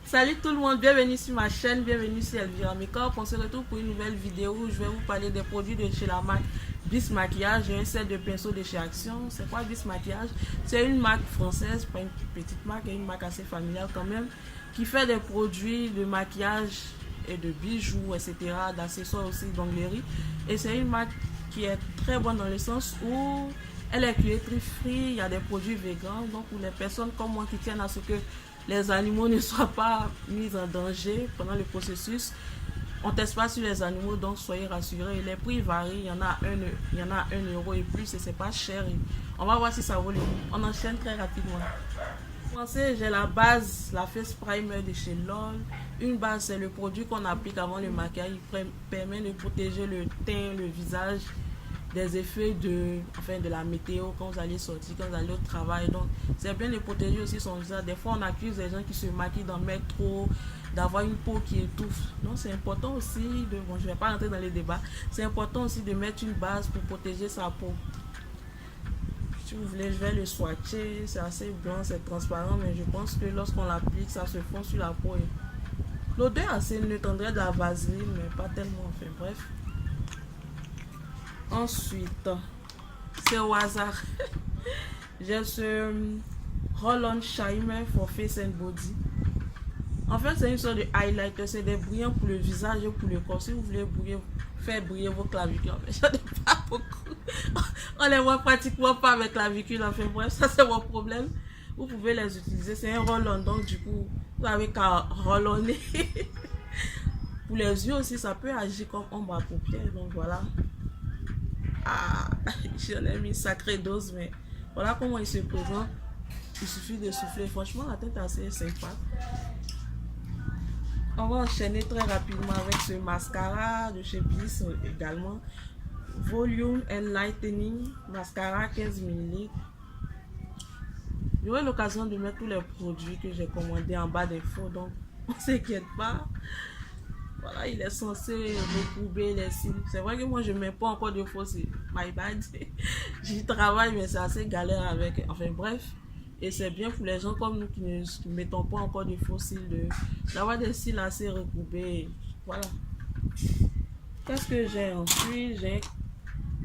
Salut tout le monde, bienvenue sur ma chaîne, bienvenue sur Elvira Makeup. On se retrouve pour une nouvelle vidéo où je vais vous parler des produits de chez la marque Bis Maquillage. J'ai un set de pinceaux de chez Action. C'est quoi Bis Maquillage? C'est une marque française, pas une petite marque, une marque assez familiale quand même, qui fait des produits de maquillage et de bijoux, etc., d'accessoires aussi, d'onglerie. Et c'est une marque qui est très bonne dans le sens où elle est cruelty free, il y a des produits végans, donc pour les personnes comme moi qui tiennent à ce que les animaux ne soient pas mis en danger pendant le processus. On ne teste pas sur les animaux, donc soyez rassurés. Les prix varient, il y en a 1 euro et plus et c'est pas cher. On va voir si ça vaut le coup. On enchaîne très rapidement. Pour commencer, j'ai la base, la face primer de chez LOL. Une base, c'est le produit qu'on applique avant le maquillage. Il permet de protéger le teint, le visage des effets de la météo quand vous allez sortir, quand vous allez au travail. Donc c'est bien de protéger aussi son visage. Des fois on accuse les gens qui se maquillent d'en mettre trop, d'avoir une peau qui étouffe. Donc c'est important aussi de, bon, je vais pas rentrer dans les débats, c'est important aussi de mettre une base pour protéger sa peau. Si vous voulez, je vais le swatcher. C'est assez blanc, c'est transparent, mais je pense que lorsqu'on l'applique, ça se fond sur la peau. L'odeur est assez neutre, on dirait de la vaseline, mais pas tellement, enfin bref. Ensuite, c'est au hasard. J'ai ce Roll-On Shimmer for Face and Body. En fait, c'est une sorte de highlighter. C'est des brillants pour le visage et pour le corps. Si vous voulez faire briller vos clavicules, mais j'en ai pas beaucoup. On les voit pratiquement pas avec clavicules. Enfin bref, ça c'est mon problème. Vous pouvez les utiliser. C'est un roll-on, donc du coup, vous avez qu'à roll-onner. Pour les yeux aussi, ça peut agir comme ombre à paupières. Donc voilà. Ah, j'en ai mis une sacrée dose, mais voilà comment il se présente. Il suffit de souffler. Franchement, la tête est assez sympa. On va enchaîner très rapidement avec ce mascara de chez Bliss également. Volume Enlightening Mascara 15 ml. J'aurai l'occasion de mettre tous les produits que j'ai commandés en bas des photos, donc on ne s'inquiète pas. Voilà, il est censé recouvrir les cils. C'est vrai que moi je ne mets pas encore de faux cils. My bad. J'y travaille, mais c'est assez galère avec. Enfin bref. Et c'est bien pour les gens comme nous qui ne mettons pas encore de faux cils, d'avoir des cils assez recourbés. Voilà. Qu'est-ce que j'ai ensuite?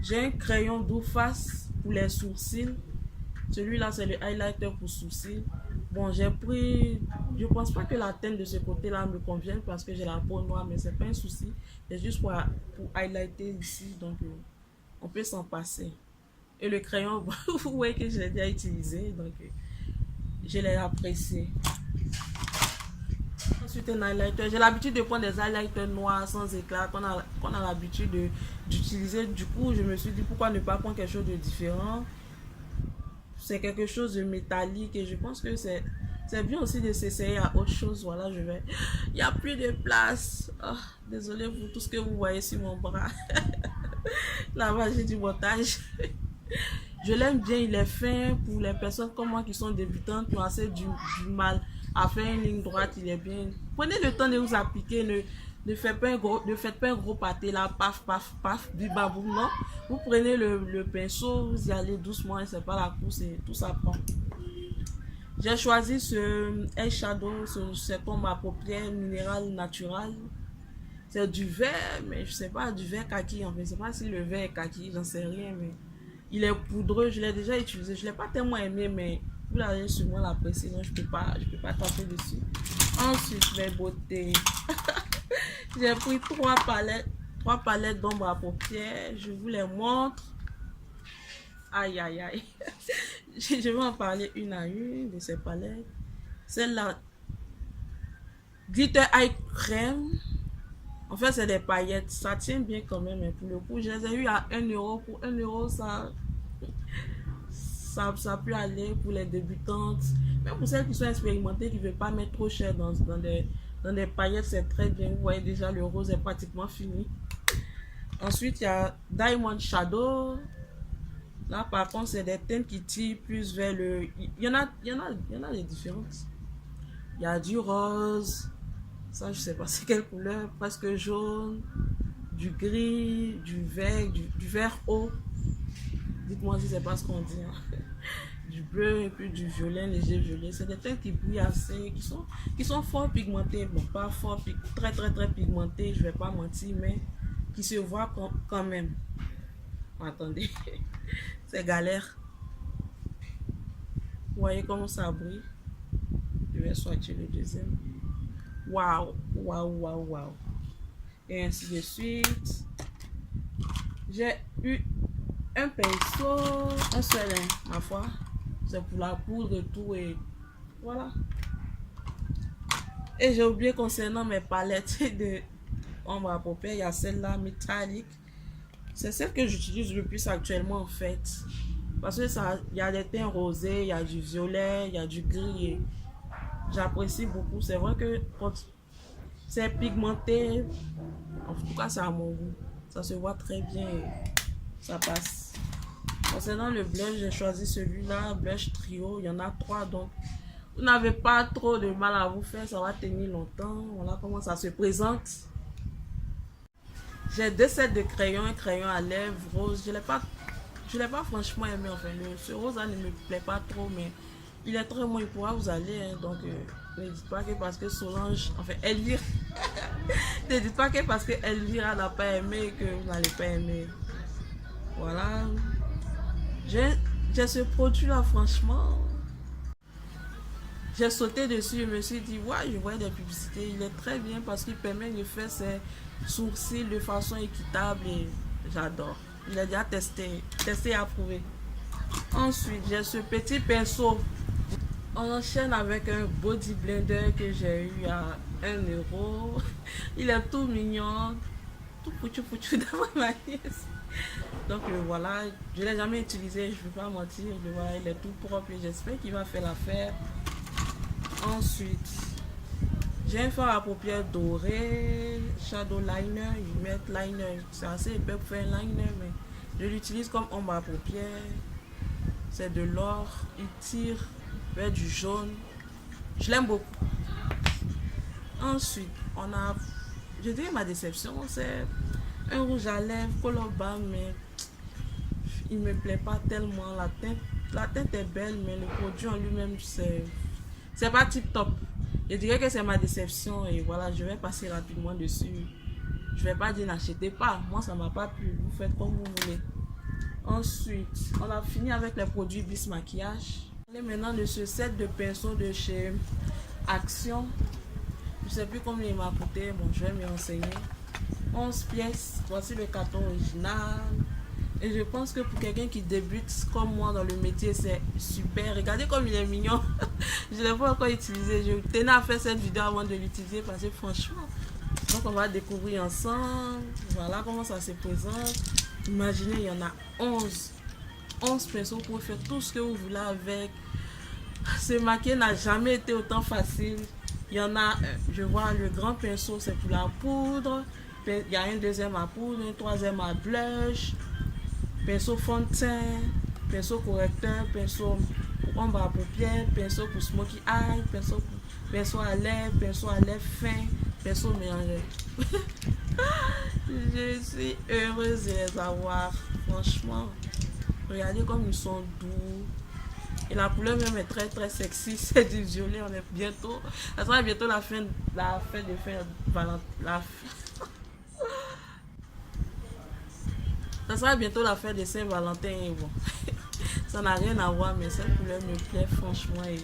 J'ai un crayon doux face pour les sourcils. Celui-là, c'est le highlighter pour sourcils. Bon, j'ai pris... Je pense pas que la teinte de ce côté-là me convienne parce que j'ai la peau noire, mais c'est pas un souci. C'est juste pour highlighter ici, donc on peut s'en passer. Et le crayon, vous voyez que je l'ai déjà utilisé, donc je l'ai apprécié. Ensuite, un highlighter. J'ai l'habitude de prendre des highlighters noirs sans éclat qu'on a l'habitude d'utiliser. Du coup, je me suis dit pourquoi ne pas prendre quelque chose de différent. C'est quelque chose de métallique et je pense que c'est bien aussi de s'essayer à autre chose. Voilà, je vais. Il n'y a plus de place. Oh, désolé pour tout ce que vous voyez sur mon bras. La magie du montage. Je l'aime bien, il est fin pour les personnes comme moi qui sont débutantes, qui ont assez du mal à faire une ligne droite. Il est bien. Prenez le temps de vous appliquer. Ne faites pas un gros pâté là, paf, paf, paf, bibaboum, non. Vous prenez le pinceau, vous y allez doucement et c'est pas la course et tout ça prend. J'ai choisi ce eyeshadow, c'est comme ma paupière minérale naturelle. C'est du vert, mais je sais pas, du vert kaki. En fait, je sais pas si le vert est kaki, j'en sais rien, mais il est poudreux. Je l'ai déjà utilisé, je l'ai pas tellement aimé, mais vous l'avez sûrement l'apprécier, donc je peux pas taper dessus. Ensuite, mes beautés. J'ai pris trois palettes d'ombre à paupières. Je vous les montre. Aïe, aïe, aïe. Je vais en parler une à une de ces palettes. Celle-là, Glitter Eye Crème. En fait, c'est des paillettes. Ça tient bien quand même. Mais pour le coup, je les ai eu à 1 euro. Pour 1 euro, ça peut aller pour les débutantes. Même pour celles qui sont expérimentées, qui ne veulent pas mettre trop cher dans des paillettes, c'est très bien. Vous voyez déjà, le rose est pratiquement fini. Ensuite, il y a Diamond Shadow. Là, par contre, c'est des teintes qui tirent plus vers le... Il y en a des différences. Il y a du rose. Ça, je sais pas c'est quelle couleur. Presque jaune. Du gris, du vert, du vert haut. Dites-moi si c'est pas ce qu'on dit. Hein. Du bleu et puis du violet, léger violet. C'est des teintes qui brillent assez, qui sont fort pigmentées. Bon, pas fort, très très très pigmentées, je vais pas mentir, mais qui se voient quand même. Attendez, c'est galère. Vous voyez comment ça brille? Je vais swatcher le deuxième. Waouh, waouh, waouh, waouh. Et ainsi de suite. J'ai eu un pinceau, un seul, hein, ma foi. C'est pour la poudre et tout. Et voilà. Et j'ai oublié concernant mes palettes de ombre à paupières. Il y a celle-là, métallique. C'est celle que j'utilise le plus actuellement en fait. Parce que ça, il y a des teints rosés, il y a du violet, il y a du gris. J'apprécie beaucoup. C'est vrai que quand c'est pigmenté, en tout cas c'est à mon goût. Ça se voit très bien et ça passe. Concernant le blush, j'ai choisi celui-là, blush trio. Il y en a 3 donc vous n'avez pas trop de mal à vous faire, ça va tenir longtemps. Voilà comment ça se présente. J'ai 2 sets de crayons, un crayon à lèvres rose. Je l'ai pas franchement aimé. Enfin, ce rose là ne me plaît pas trop, mais il est très bon, il pourra vous aller. Hein, donc, ne dites pas que parce que Solange, enfin, Elvira, ne dites pas que parce que Elvira n'a pas aimé que vous n'allez pas aimer. Voilà. J'ai ce produit là, franchement. J'ai sauté dessus, je me suis dit, ouais, je vois des publicités, il est très bien parce qu'il permet de faire ses sourcils de façon équitable et j'adore. Je l'ai déjà testé et approuvé. Ensuite, j'ai ce petit pinceau. On enchaîne avec un body blender que j'ai eu à 1 euro. Il est tout mignon, tout foutu devant ma nièce. Donc voilà, je ne l'ai jamais utilisé, je ne vais pas mentir. Voilà, il est tout propre et j'espère qu'il va faire l'affaire. Ensuite, j'ai un fard à paupières doré, shadow liner, ils mettent liner, c'est assez épais pour faire un liner, mais je l'utilise comme ombre à paupières. C'est de l'or, il tire vers du jaune, je l'aime beaucoup. Ensuite, on a, je dirais ma déception, c'est un rouge à lèvres, color bas, mais il me plaît pas tellement, la teinte est belle, mais le produit en lui-même, c'est pas tip top. Je dirais que c'est ma déception et voilà, je vais passer rapidement dessus. Je vais pas dire n'achetez pas, moi ça m'a pas plu, vous faites comme vous voulez. Ensuite, on a fini avec les produits Bis Maquillage. On est maintenant de ce set de pinceaux de chez Action. Je sais plus combien il m'a coûté, bon je vais me renseigner. 11 pièces, voici le carton original. Et je pense que pour quelqu'un qui débute comme moi dans le métier, c'est super. Regardez comme il est mignon. Je ne l'ai pas encore utilisé. Je tenais à faire cette vidéo avant de l'utiliser parce que franchement, donc on va découvrir ensemble. Voilà comment ça se présente. Imaginez, il y en a 11. 11 pinceaux pour faire tout ce que vous voulez avec. Se maquiller n'a jamais été autant facile. Il y en a, je vois le grand pinceau, c'est pour la poudre. Il y a un deuxième à poudre, un troisième à blush. Pinceau fond de teint, pinceau correcteur, pinceau pour ombre à paupières, pinceau pour smoky eye, pinceau à lèvres fin, pinceau mélangé. Je suis heureuse de les avoir, franchement. Regardez comme ils sont doux. Et la couleur même est très très sexy, c'est du violet, on est bientôt. Ça sera bientôt la fin de Valentin. Ça sera bientôt la fête de Saint-Valentin et bon, ça n'a rien à voir, mais cette couleur me plaît franchement et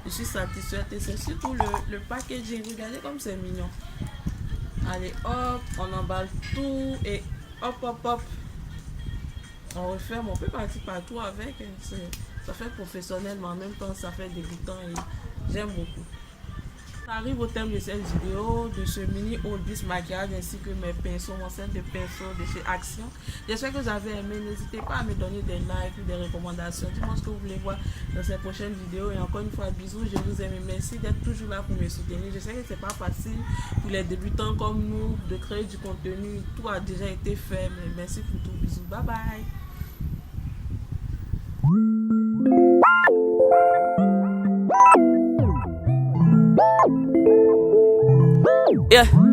je suis satisfaite. Et c'est surtout le packaging, regardez comme c'est mignon. Allez hop, on emballe tout et hop hop hop. On referme, on peut partir partout avec, ça fait professionnel mais en même temps ça fait débutant et j'aime beaucoup. On arrive au thème de cette vidéo, de ce mini haul Bis Maquillage ainsi que mes pinceaux, mon set de pinceaux de chez Action. J'espère que vous avez aimé, n'hésitez pas à me donner des likes ou des recommandations. Dites-moi ce que vous voulez voir dans ces prochaines vidéos et encore une fois bisous, je vous aime et merci d'être toujours là pour me soutenir. Je sais que c'est pas facile pour les débutants comme nous de créer du contenu, tout a déjà été fait, mais merci pour tout, bisous, bye bye. Yeah.